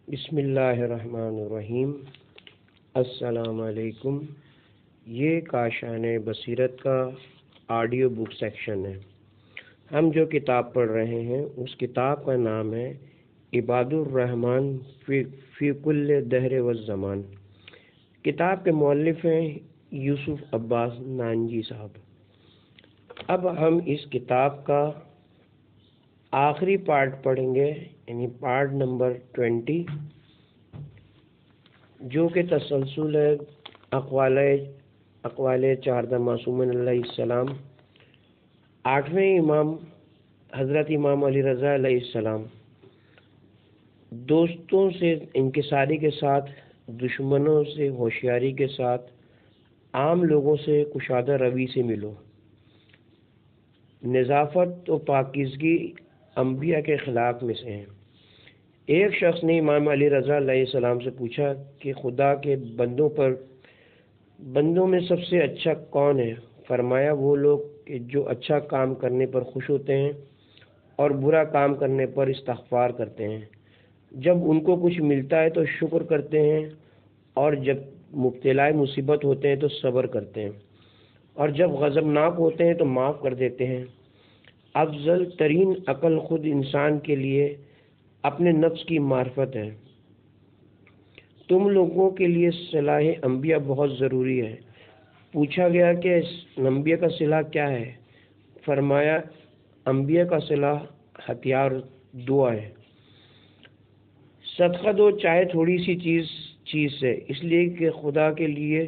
بسم اللہ الرحمن الرحیم۔ السلام علیکم۔ یہ کاشان بصیرت کا آڈیو بک سیکشن ہے۔ ہم جو کتاب پڑھ رہے ہیں اس کتاب کا نام ہے عباد الرحمن فی کل دہر و زمان۔ کتاب کے مؤلف ہیں یوسف عباس نانجی صاحب۔ اب ہم اس کتاب کا آخری پارٹ پڑھیں گے، یعنی پارٹ نمبر 20، جو کہ تسلسل ہے اقوال چاردہ معصومین علیہ السلام، 8ویں امام حضرت امام علی رضا علیہ السلام، دوستوں سے انکساری کے ساتھ، دشمنوں سے ہوشیاری کے ساتھ، عام لوگوں سے کشادہ روی سے ملو، نظافت و پاکیزگی انبیاء کے خلاف میں سے ہیں۔ ایک شخص نے امام علی رضا علیہ السلام سے پوچھا کہ خدا کے بندوں میں سب سے اچھا کون ہے؟ فرمایا وہ لوگ کہ جو اچھا کام کرنے پر خوش ہوتے ہیں اور برا کام کرنے پر استغفار کرتے ہیں، جب ان کو کچھ ملتا ہے تو شکر کرتے ہیں، اور جب مبتلا مصیبت ہوتے ہیں تو صبر کرتے ہیں، اور جب غضبناک ہوتے ہیں تو معاف کر دیتے ہیں۔ افضل ترین عقل خود انسان کے لیے اپنے نفس کی معرفت ہے۔ تم لوگوں کے لیے صلاح انبیاء بہت ضروری ہے۔ پوچھا گیا کہ انبیاء کا صلاح کیا ہے؟ فرمایا انبیاء کا صلاح ہتھیار دعا ہے۔ صدقہ دو چاہے تھوڑی سی چیز سے، اس لیے کہ خدا کے لیے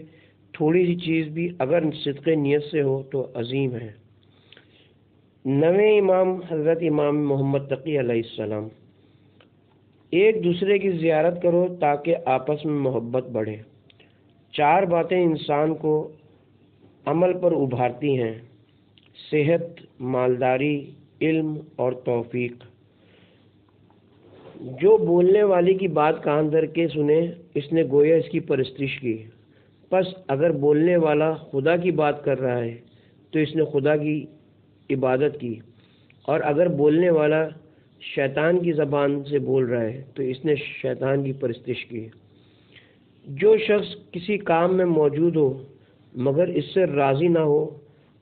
تھوڑی سی چیز بھی اگر صدق نیت سے ہو تو عظیم ہے۔ 9ویں امام حضرت امام محمد تقی علیہ السلام، ایک دوسرے کی زیارت کرو تاکہ آپس میں محبت بڑھے۔ 4 باتیں انسان کو عمل پر ابھارتی ہیں: صحت، مالداری، علم اور توفیق۔ جو بولنے والی کی بات کان دھر کے سنے، اس نے گویا اس کی پرستش کی۔ پس اگر بولنے والا خدا کی بات کر رہا ہے تو اس نے خدا کی عبادت کی، اور اگر بولنے والا شیطان کی زبان سے بول رہا ہے تو اس نے شیطان کی پرستش کی۔ جو شخص کسی کام میں موجود ہو مگر اس سے راضی نہ ہو،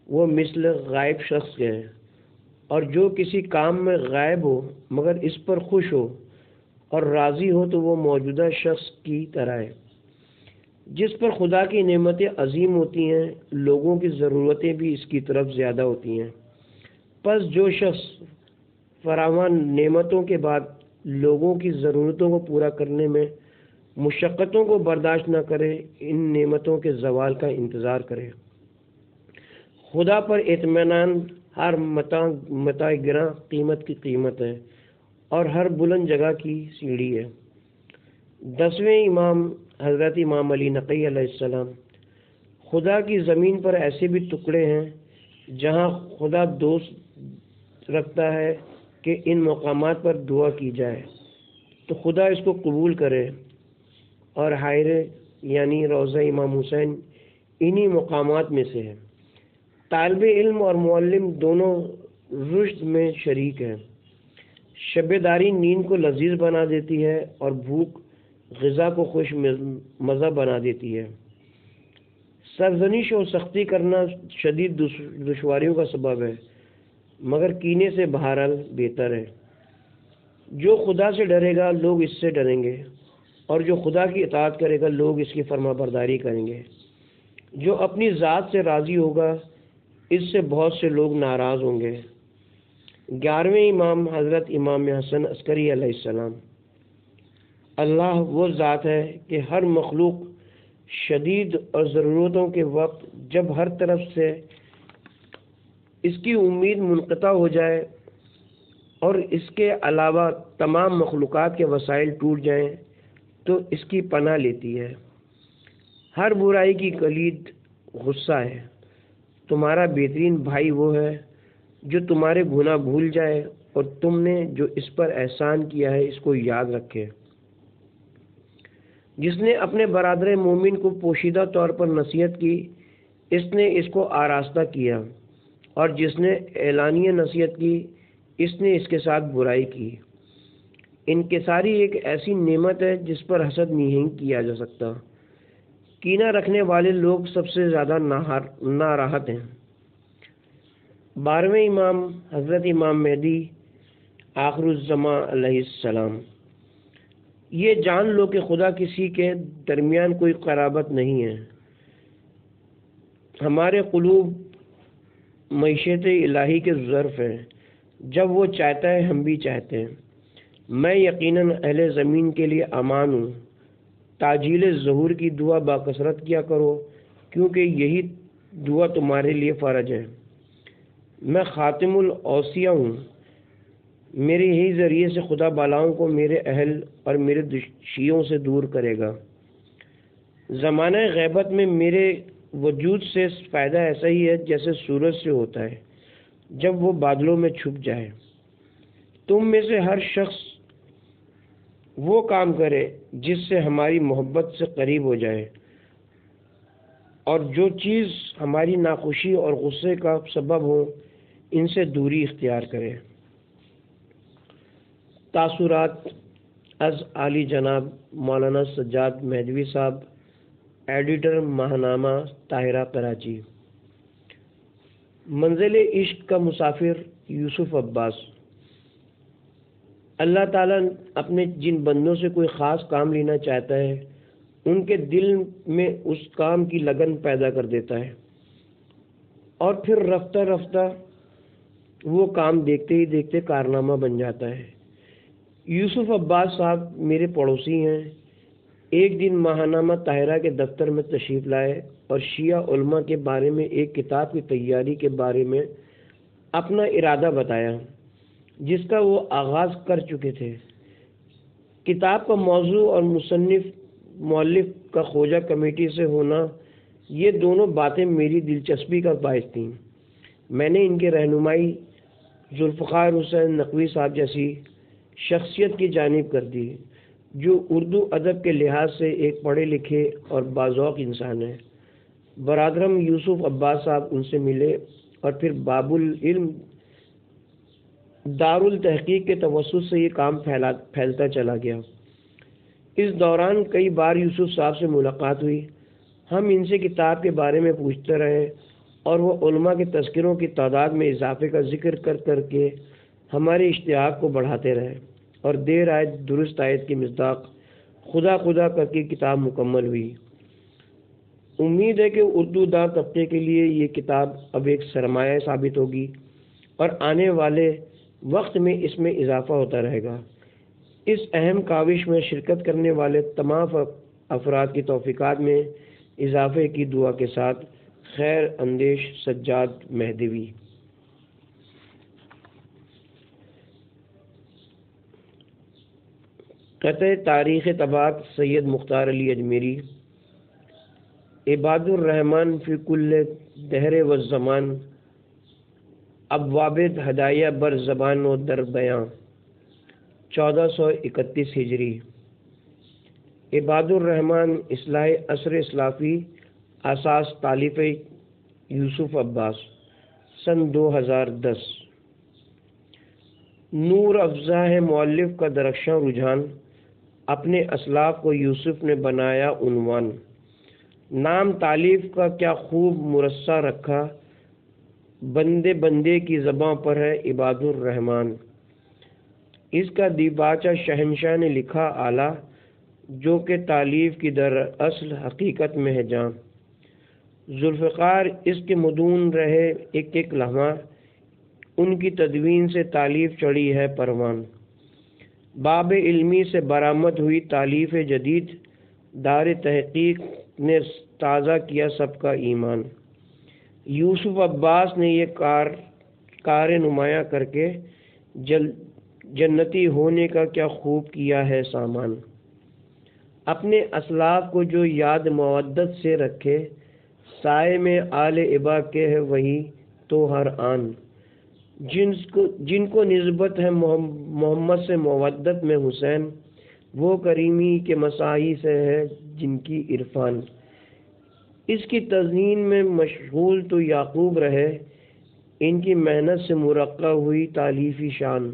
وہ مثل غائب شخص کے ہے، اور جو کسی کام میں غائب ہو مگر اس پر خوش ہو اور راضی ہو تو وہ موجودہ شخص کی طرح ہے۔ جس پر خدا کی نعمتیں عظیم ہوتی ہیں، لوگوں کی ضرورتیں بھی اس کی طرف زیادہ ہوتی ہیں۔ پس جو شخص فراوان نعمتوں کے بعد لوگوں کی ضرورتوں کو پورا کرنے میں مشقتوں کو برداشت نہ کرے، ان نعمتوں کے زوال کا انتظار کرے۔ خدا پر اطمینان ہر متاع گراں قیمت کی قیمت ہے، اور ہر بلند جگہ کی سیڑھی ہے۔ 10ویں امام حضرت امام علی نقی علیہ السلام، خدا کی زمین پر ایسے بھی ٹکڑے ہیں جہاں خدا دوست رکھتا ہے کہ ان مقامات پر دعا کی جائے تو خدا اس کو قبول کرے، اور حائرے یعنی روضہ امام حسین انہی مقامات میں سے ہے۔ طالب علم اور معلم دونوں رشد میں شریک ہیں۔ شب داری نیند کو لذیذ بنا دیتی ہے اور بھوک غذا کو خوش مزہ بنا دیتی ہے۔ سرزنش اور سختی کرنا شدید دشواریوں کا سبب ہے، مگر کینے سے بہرحال بہتر ہے۔ جو خدا سے ڈرے گا لوگ اس سے ڈریں گے، اور جو خدا کی اطاعت کرے گا لوگ اس کی فرما برداری کریں گے۔ جو اپنی ذات سے راضی ہوگا اس سے بہت سے لوگ ناراض ہوں گے۔ 11ویں امام حضرت امام حسن عسکری علیہ السلام، اللہ وہ ذات ہے کہ ہر مخلوق شدید اور ضرورتوں کے وقت جب ہر طرف سے اس کی امید منقطع ہو جائے اور اس کے علاوہ تمام مخلوقات کے وسائل ٹوٹ جائیں تو اس کی پناہ لیتی ہے۔ ہر برائی کی کلید غصہ ہے۔ تمہارا بہترین بھائی وہ ہے جو تمہارے گناہ بھول جائے اور تم نے جو اس پر احسان کیا ہے اس کو یاد رکھے۔ جس نے اپنے برادر مومن کو پوشیدہ طور پر نصیحت کی، اس نے اس کو آراستہ کیا، اور جس نے اعلانیہ نصیحت کی، اس نے اس کے ساتھ برائی کی۔ انکساری ایک ایسی نعمت ہے جس پر حسد نہیں کیا جا سکتا۔ کینہ رکھنے والے لوگ سب سے زیادہ ناراحت ہیں۔ 12ویں امام حضرت امام مہدی آخر الزماں علیہ السلام۔ یہ جان لو کہ خدا کسی کے درمیان کوئی قرابت نہیں ہے۔ ہمارے قلوب معیشت الہی کے ظرف ہیں، جب وہ چاہتا ہے ہم بھی چاہتے ہیں۔ میں یقیناً اہل زمین کے لیے امان ہوں۔ تعجیل ظہور کی دعا باکثرت کیا کرو، کیونکہ یہی دعا تمہارے لیے فرض ہے۔ میں خاتم الاوصیاء ہوں۔ میرے یہی ذریعے سے خدا بالاؤں کو میرے اہل اور میرے دشیوں سے دور کرے گا۔ زمانہ غیبت میں میرے وجود سے فائدہ ایسا ہی ہے جیسے سورج سے ہوتا ہے جب وہ بادلوں میں چھپ جائے۔ تم میں سے ہر شخص وہ کام کرے جس سے ہماری محبت سے قریب ہو جائے، اور جو چیز ہماری ناخوشی اور غصے کا سبب ہو ان سے دوری اختیار کرے۔ تاثرات از عالی جناب مولانا سجاد مہدوی صاحب، ایڈیٹر ماہنامہ طاہرہ کراچی۔ منزل عشق کا مسافر یوسف عباس۔ اللہ تعالیٰ اپنے جن بندوں سے کوئی خاص کام لینا چاہتا ہے ان کے دل میں اس کام کی لگن پیدا کر دیتا ہے، اور پھر رفتہ رفتہ وہ کام دیکھتے ہی دیکھتے کارنامہ بن جاتا ہے۔ یوسف عباس صاحب میرے پڑوسی ہیں۔ ایک دن ماہنامہ طاہرہ کے دفتر میں تشریف لائے اور شیعہ علماء کے بارے میں ایک کتاب کی تیاری کے بارے میں اپنا ارادہ بتایا جس کا وہ آغاز کر چکے تھے۔ کتاب کا موضوع اور مؤلف کا خوجہ کمیٹی سے ہونا، یہ دونوں باتیں میری دلچسپی کا باعث تھیں۔ میں نے ان کے رہنمائی ذوالفقار حسین نقوی صاحب جیسی شخصیت کی جانب کر دی، جو اردو ادب کے لحاظ سے ایک پڑھے لکھے اور باذوق انسان ہیں۔ برادرم یوسف عباس صاحب ان سے ملے اور پھر باب العلم دار التحقیق کے توسط سے یہ کام پھیلتا چلا گیا۔ اس دوران کئی بار یوسف صاحب سے ملاقات ہوئی۔ ہم ان سے کتاب کے بارے میں پوچھتے رہے اور وہ علماء کے تذکروں کی تعداد میں اضافے کا ذکر کر کر کے ہمارے اشتیاق کو بڑھاتے رہے، اور دیر آئے درست آیت کی مصداق خدا خدا کر کے کتاب مکمل ہوئی۔ امید ہے کہ اردو داں طبقے کے لیے یہ کتاب اب ایک سرمایہ ثابت ہوگی، اور آنے والے وقت میں اس میں اضافہ ہوتا رہے گا۔ اس اہم کاوش میں شرکت کرنے والے تمام افراد کی توفیقات میں اضافے کی دعا کے ساتھ خیر اندیش سجاد مہدوی۔ قطع تاریخ طباعت سید مختار علی اجمیری۔ عباد الرحمن فی کل دہر و زمان، ابواب ہدایہ بر زبان و در بیاں، 1431 ہجری۔ عباد الرحمن اصلاح عصر اسلافی، اساس تالیف یوسف عباس، سن 2010۔ نور افزا ہے مؤلف کا درخشاں رجحان، اپنے اسلاف کو یوسف نے بنایا عنوان۔ نام تالیف کا کیا خوب مرصع رکھا، بندے بندے کی زباں پر ہے عباد الرحمن۔ اس کا دیباچہ شہنشاہ نے لکھا اعلیٰ، جو کہ تالیف کی در اصل حقیقت میں ہے جاں۔ ذوالفقار اس کے مدون رہے ایک ایک لمحہ، ان کی تدوین سے تالیف چڑھی ہے پروان۔ باب علمی سے برآمد ہوئی تالیف جدید، دار تحقیق نے تازہ کیا سب کا ایمان۔ یوسف عباس نے یہ کار نمایاں کر کے جنتی ہونے کا کیا خوب کیا ہے سامان۔ اپنے اسلاف کو جو یاد مودت سے رکھے، سائے میں آل ابا کے ہے وہی تو ہر آن۔ جن کو نسبت ہے محمد سے مودت میں حسین، وہ کریمی کے مساعی سے ہے جن کی عرفان۔ اس کی تزئین میں مشغول تو یعقوب رہے، ان کی محنت سے مرقع ہوئی تالیفی شان۔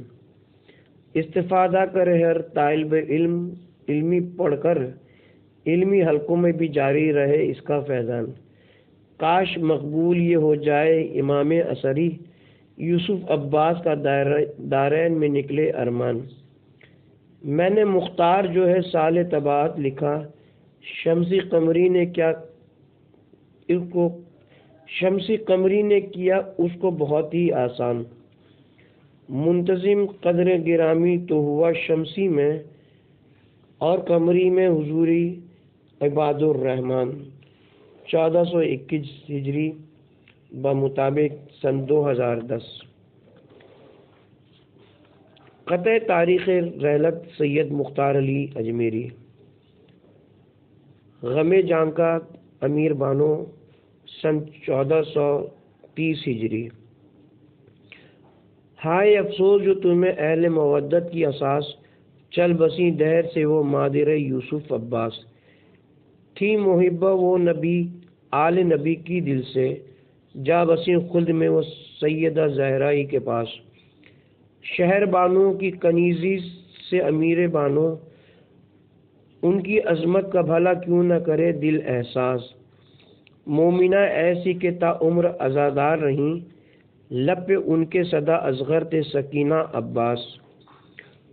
استفادہ کرے ہر طالب علم علمی پڑھ کر علمی حلقوں میں بھی جاری رہے اس کا فیضان۔ کاش مقبول یہ ہو جائے امام اثری یوسف عباس کا دارین میں نکلے ارمان۔ میں نے مختار جو ہے سال طباعت لکھا، شمسی قمری نے کیا اس کو بہت ہی آسان۔ منتظم قدر گرامی تو ہوا شمسی میں اور قمری میں حضوری عباد الرحمن۔ 1421 ہجری بمطابق سن 2010۔ قطع تاریخ رحلت سید مختار علی اجمیری۔ غم جان کا امیر بانو سن 1430 ہجری۔ ہائے افسوس جو تمہیں اہل مودت کی اساس، چل بسی دہر سے وہ مادر یوسف عباس۔ تھی محبہ وہ نبی آل نبی کی دل سے، جا بسی خلد میں وہ سیدہ زہرائی کے پاس۔ شہر بانو کی کنیزی سے امیر بانو، ان کی عظمت کا بھلا کیوں نہ کرے دل احساس۔ مومنہ ایسی کہ تا عمر عزادار رہیں، لب پہ ان کے صدا اصغر تھے سکینہ عباس۔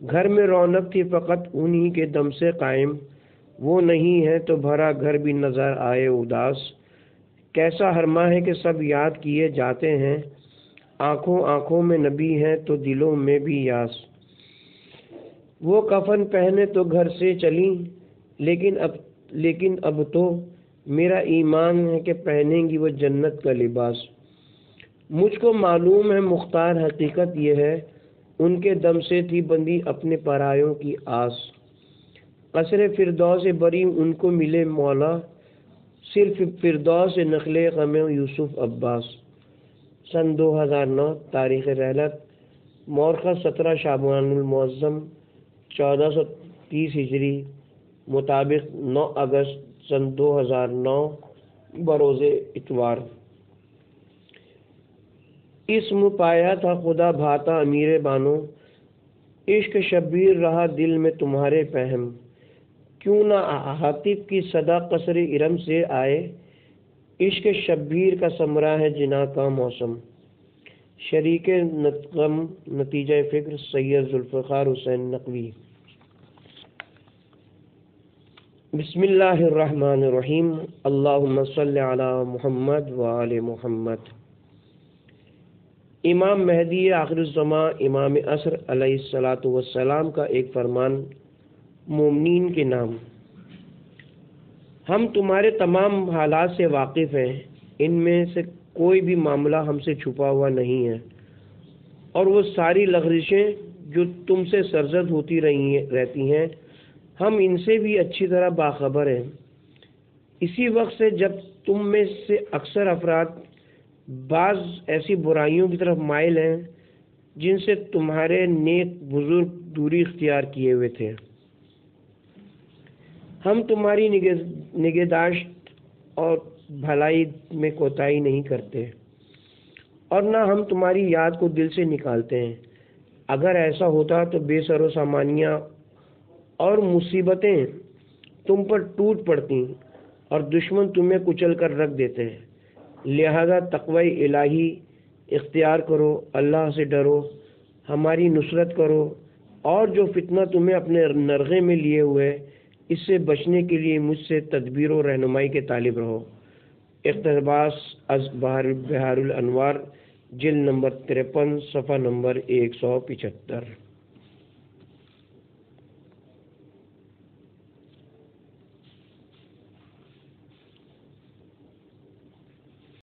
گھر میں رونق تھی فقط انہی کے دم سے قائم، وہ نہیں ہے تو بھرا گھر بھی نظر آئے اداس۔ کیسا حرمہ ہے کہ سب یاد کیے جاتے ہیں، آنکھوں میں نبی ہیں تو دلوں میں بھی یاس۔ وہ کفن پہنے تو گھر سے چلیں، لیکن اب تو میرا ایمان ہے کہ پہنیں گی وہ جنت کا لباس۔ مجھ کو معلوم ہے مختار حقیقت یہ ہے، ان کے دم سے تھی بندی اپنے پرایوں کی آس۔ قصر فردوس بری ان کو ملے مولا، صرف فردوس نخل غم یوسف عباس۔ سن 2009 تاریخ رحلت مورخہ 17 شعبان المعظم 1430 ہجری مطابق 9 اگست سن 2009 بروز اتوار۔ اسم پایا تھا خدا بھاتا امیر بانو، عشق شبیر رہا دل میں تمہارے فہم۔ کیوں نہ حاطب کی صدا قصر ارم سے آئے، عشق شبیر کا ثمرہ ہے جنا کا موسم۔ شریک غم نتیجہ فکر سید ذوالفقار حسین نقوی۔ بسم اللہ الرحمن الرحیم، اللہم صل علی محمد وآل محمد۔ امام مہدی آخر الزمان امام عصر علیہ الصلاۃ والسلام کا ایک فرمان مومنین کے نام۔ ہم تمہارے تمام حالات سے واقف ہیں، ان میں سے کوئی بھی معاملہ ہم سے چھپا ہوا نہیں ہے، اور وہ ساری لغزشیں جو تم سے سرزد ہوتی رہتی ہیں ہم ان سے بھی اچھی طرح باخبر ہیں۔ اسی وقت سے جب تم میں سے اکثر افراد بعض ایسی برائیوں کی طرف مائل ہیں جن سے تمہارے نیک بزرگ دوری اختیار کیے ہوئے تھے، ہم تمہاری نگہداشت اور بھلائی میں کوتاہی نہیں کرتے، اور نہ ہم تمہاری یاد کو دل سے نکالتے ہیں۔ اگر ایسا ہوتا تو بے سر و سامانیاں اور مصیبتیں تم پر ٹوٹ پڑتی اور دشمن تمہیں کچل کر رکھ دیتے ہیں۔ لہذا تقوی الہی اختیار کرو، اللہ سے ڈرو، ہماری نصرت کرو، اور جو فتنہ تمہیں اپنے نرغے میں لیے ہوئے اس سے بچنے کے لیے مجھ سے تدبیر و رہنمائی کے طالب رہو۔ اقتباس از بحار الانوار، جلد نمبر 53 صفحہ نمبر 175۔